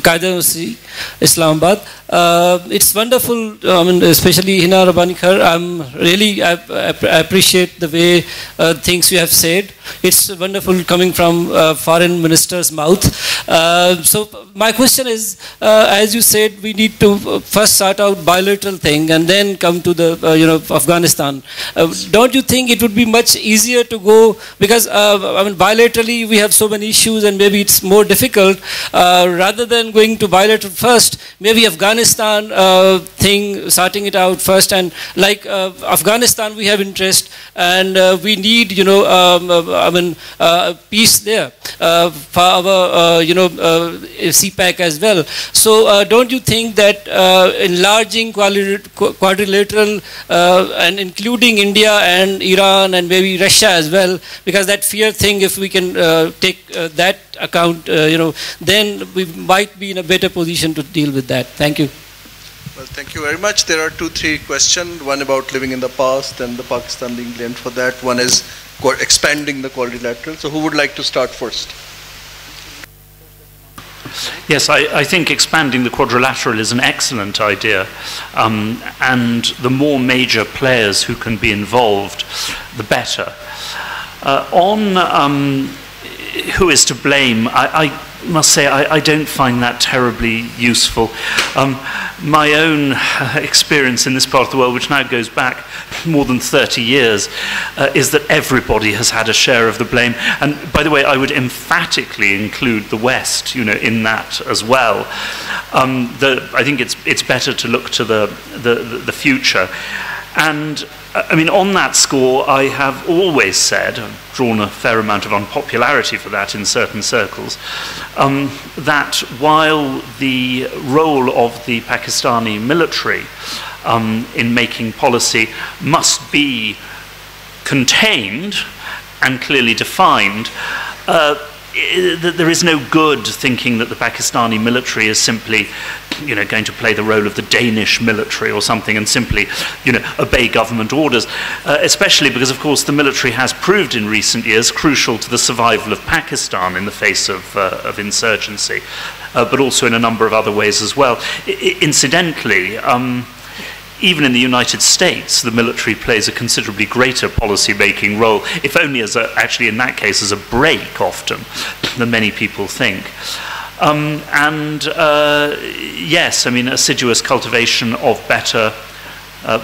Qaeda University, Islamabad. It's wonderful, especially Hina Rabbani Khar. I appreciate the way things you have said. It's wonderful coming from foreign minister's mouth. So my question is, as you said, we need to first start out bilateral thing and then come to the Afghanistan. Don't you think it would be much easier to go, because bilaterally we have so many issues and maybe it's more difficult, rather than going to bilateral first, maybe Afghanistan thing, starting it out first, and like Afghanistan we have interest and we need peace there for our CPAC as well. So don't you think that enlarging quadrilateral and including India and Iran and maybe Russia as well, because that fear thing, if we can take that account, then we might be in a better position to deal with that. Thank you. Well, thank you very much. There are 2-3 questions. One about living in the past and the Pakistan being blamed for that. One is expanding the quadrilateral. So who would like to start first? Yes, I think expanding the quadrilateral is an excellent idea, and the more major players who can be involved, the better. On who is to blame, I must say I don't find that terribly useful. My own experience in this part of the world, which now goes back more than 30 years, is that everybody has had a share of the blame. And by the way, I would emphatically include the West, in that as well. I think it's better to look to the future. And on that score, I have always said, I've drawn a fair amount of unpopularity for that in certain circles, that while the role of the Pakistani military in making policy must be contained and clearly defined, that there is no good thinking that the Pakistani military is simply, going to play the role of the Danish military or something and simply, obey government orders, especially because, of course, the military has proved in recent years crucial to the survival of Pakistan in the face of insurgency, but also in a number of other ways as well. Incidentally, even in the United States, the military plays a considerably greater policy-making role, if only actually in that case as a brake often, than many people think. Yes, assiduous cultivation of better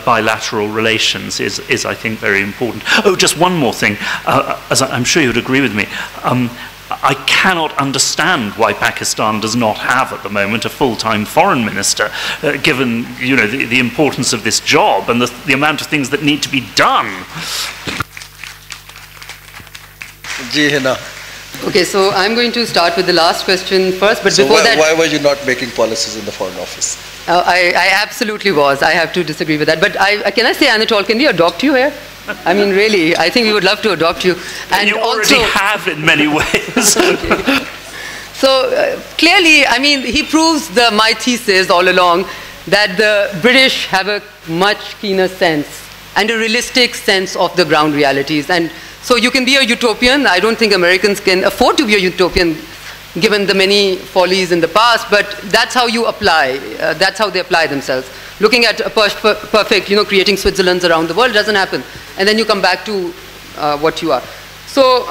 bilateral relations is, I think, very important. Oh, just one more thing, as I'm sure you would agree with me. I cannot understand why Pakistan does not have at the moment a full-time foreign minister, given the importance of this job and the amount of things that need to be done. Okay, so I'm going to start with the last question first, but so before that... why were you not making policies in the Foreign Office? I absolutely was. I have to disagree with that. But can I say, Anatol, can we adopt you here? Really, I think we would love to adopt you. And you already have in many ways. Okay. So clearly, he proves my thesis all along that the British have a much keener sense and a realistic sense of the ground realities. And so you can be a utopian. I don't think Americans can afford to be a utopian given the many follies in the past, but that's how you apply. That's how they apply themselves. Looking at a perfect, creating Switzerlands around the world doesn't happen. And then you come back to what you are. So,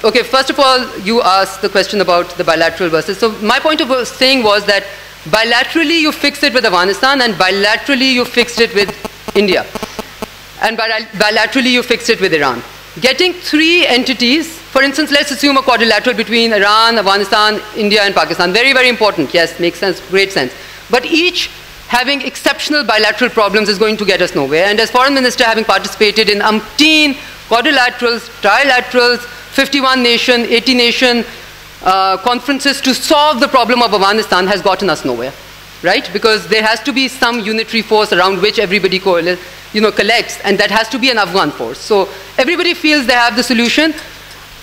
okay, first of all, you asked the question about the bilateral versus. So my point of saying was that bilaterally you fix it with Afghanistan and bilaterally you fixed it with India. And bilaterally you fixed it with Iran. Getting 3 entities, for instance, let's assume a quadrilateral between Iran, Afghanistan, India and Pakistan. Very, very important. Yes, makes sense, great sense. But each having exceptional bilateral problems is going to get us nowhere. And as foreign minister, having participated in umpteen quadrilaterals, trilaterals, 51 nation, 80 nation conferences to solve the problem of Afghanistan has gotten us nowhere, right? Because there has to be some unitary force around which everybody collects, and that has to be an Afghan force. So everybody feels they have the solution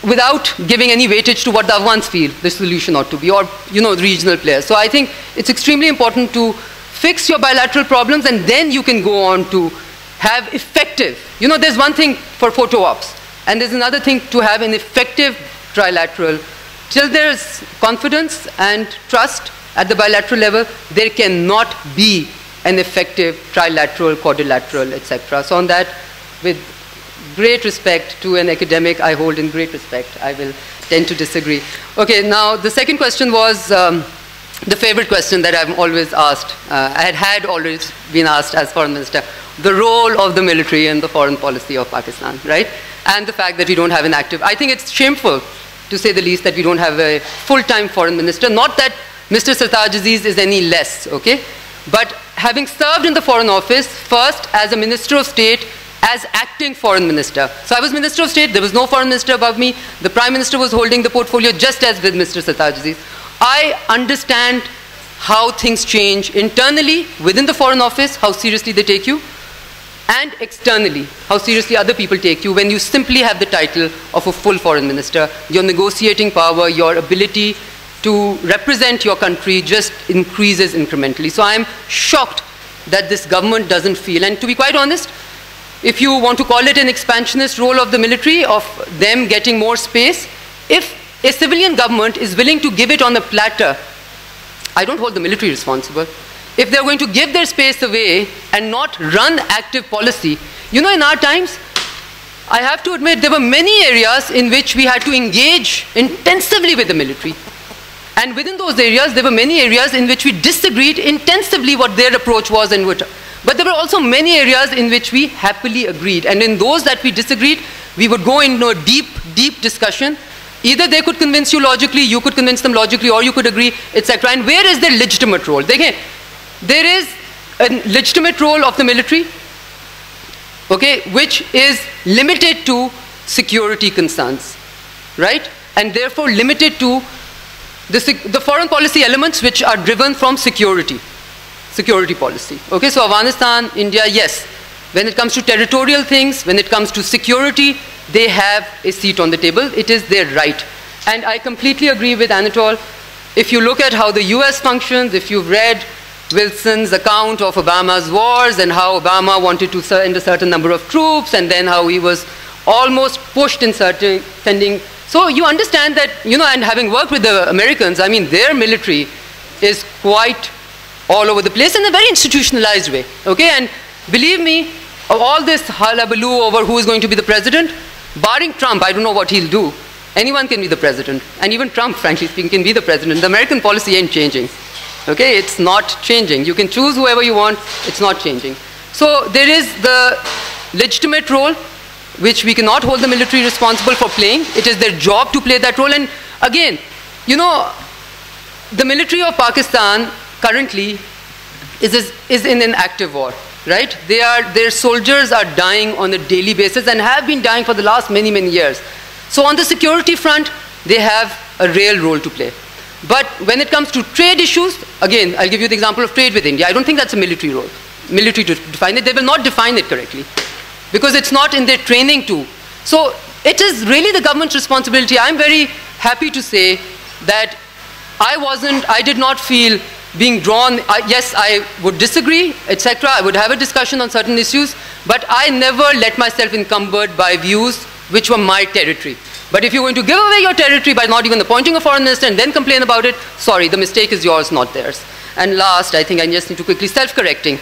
without giving any weightage to what the Afghans feel the solution ought to be, or regional players. So I think it's extremely important to fix your bilateral problems, and then you can go on to have effective, there's one thing for photo ops, and there's another thing to have an effective trilateral. Till there's confidence and trust at the bilateral level, there cannot be an effective trilateral, quadrilateral, etc. So on that, with great respect to an academic I hold in great respect, I will tend to disagree. Okay, now the second question was the favorite question that I'm always asked. I had always been asked as foreign minister, the role of the military in the foreign policy of Pakistan, right? And the fact that we don't have an active, I think it's shameful to say the least that we don't have a full-time foreign minister. Not that Mr. Sartaj Aziz is any less, okay? But having served in the foreign office, first as a minister of state, as acting foreign minister. So I was minister of state, there was no foreign minister above me. The prime minister was holding the portfolio just as with Mr. Sartaj Aziz. I understand how things change internally within the foreign office, how seriously they take you, and externally, how seriously other people take you when you simply have the title of a full foreign minister. Your negotiating power, your ability to represent your country just increases incrementally. So I'm shocked that this government doesn't feel, and to be quite honest, if you want to call it an expansionist role of the military, of them getting more space, if a civilian government is willing to give it on a platter, I don't hold the military responsible. If they're going to give their space away and not run active policy, you know, in our times, I have to admit there were many areas in which we had to engage intensively with the military. And within those areas, there were many areas in which we disagreed intensively what their approach was and what. But there were also many areas in which we happily agreed. And in those that we disagreed, we would go into a deep, deep discussion. Either they could convince you logically, you could convince them logically, or you could agree, etc. And where is their legitimate role? There is a legitimate role of the military, okay, which is limited to security concerns, right? And therefore limited to the foreign policy elements which are driven from security policy. Okay, so Afghanistan, India, yes. When it comes to territorial things, when it comes to security, they have a seat on the table. It is their right. And I completely agree with Anatol. If you look at how the US functions, if you've read Wilson's account of Obama's wars and how Obama wanted to send a certain number of troops and then how he was almost pushed in sending. So you understand that, you know, and having worked with the Americans, I mean, their military is quite all over the place in a very institutionalized way, okay? And believe me, all this hullabaloo over who is going to be the president, barring Trump, I don't know what he'll do. Anyone can be the president. And even Trump, frankly speaking, can be the president. The American policy ain't changing. Okay, it's not changing. You can choose whoever you want, it's not changing. So there is the legitimate role, which we cannot hold the military responsible for playing. It is their job to play that role. And again, you know, the military of Pakistan currently is in an active war, right? Their soldiers are dying on a daily basis and have been dying for the last many, many years. So on the security front, they have a real role to play. But when it comes to trade issues, again, I'll give you the example of trade with India. I don't think that's a military role. Military to define it, they will not define it correctly because it's not in their training too. So it is really the government's responsibility. I'm very happy to say that I did not feel being drawn. Yes, I would disagree, etc. I would have a discussion on certain issues, but I never let myself encumbered by views which were my territory. But if you're going to give away your territory by not even appointing a foreign minister and then complain about it, sorry, the mistake is yours, not theirs. And last, I think I just need to quickly self-correcting.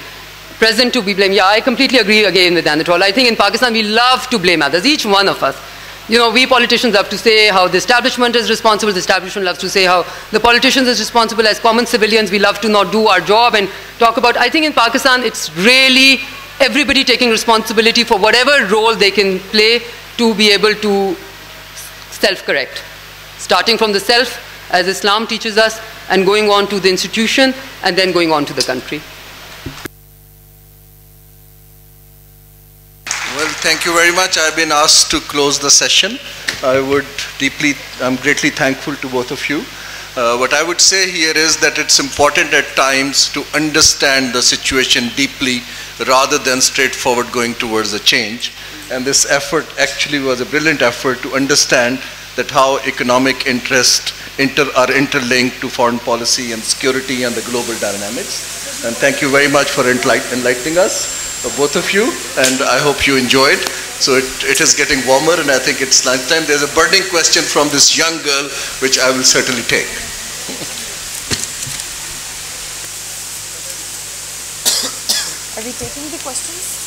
President to be blamed. Yeah, I completely agree again with Anatol. I think in Pakistan we love to blame others, each one of us. You know, we politicians love to say how the establishment is responsible, the establishment loves to say how the politicians is responsible. As common civilians, we love to not do our job and talk about, I think in Pakistan it's really everybody taking responsibility for whatever role they can play to be able to self-correct. Starting from the self, as Islam teaches us, and going on to the institution, and then going on to the country. Well, thank you very much. I've been asked to close the session. I'm greatly thankful to both of you. What I would say here is that it's important at times to understand the situation deeply rather than straightforward going towards a change. And this effort actually was a brilliant effort to understand that how economic interests are interlinked to foreign policy and security and the global dynamics. And thank you very much for enlightening us, both of you, and I hope you enjoyed. So it is getting warmer and I think it's lunchtime. There's a burning question from this young girl which I will certainly take. Are we taking the questions?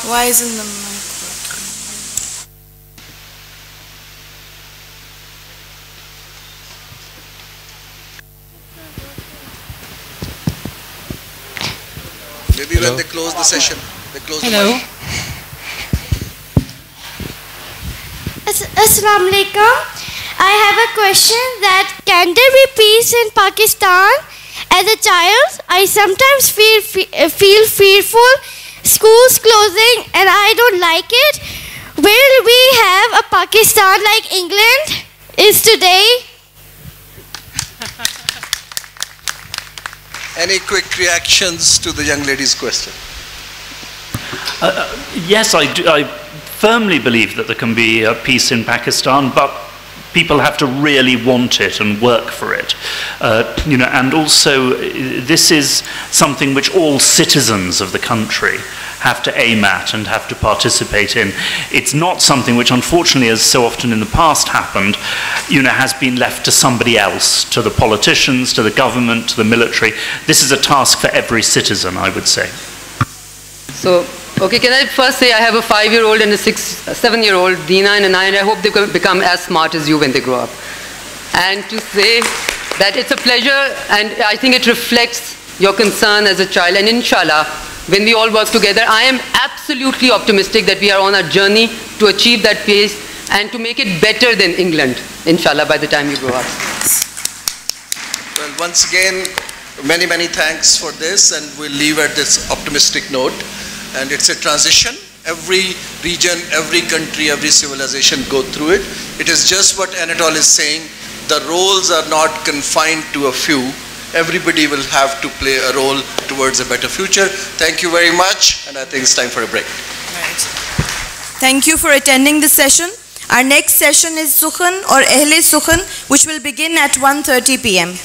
Why isn't the mic working? Maybe when they close the session, they close the Hello. mic. Assalamu alaikum. I have a question that can there be peace in Pakistan? As a child, I sometimes feel fearful. Schools closing and I don't like it. Will we have a Pakistan like England is today? Any quick reactions to the young lady's question? Yes, I do. I firmly believe that there can be peace in Pakistan, but people have to really want it and work for it. And also this is something which all citizens of the country have to aim at and have to participate in. It's not something which, unfortunately, as so often in the past happened, has been left to somebody else, to the politicians, to the government, to the military. This is a task for every citizen, I would say. So, okay, can I first say I have a 5-year-old and a 7-year-old, Dina and a 9, I hope they become as smart as you when they grow up. And to say that it's a pleasure, and I think it reflects your concern as a child, and inshallah, when we all work together, I am absolutely optimistic that we are on a journey to achieve that pace and to make it better than England, inshallah, by the time you grow up. Well, once again, many, many thanks for this, and we'll leave at this optimistic note. And it's a transition. Every region, every country, every civilization go through it. It is just what Anatol is saying. The roles are not confined to a few. Everybody will have to play a role towards a better future. Thank you very much, and I think it's time for a break. Right. Thank you for attending this session. Our next session is Sukhan or Ehle Sukhan, which will begin at 1:30 p.m.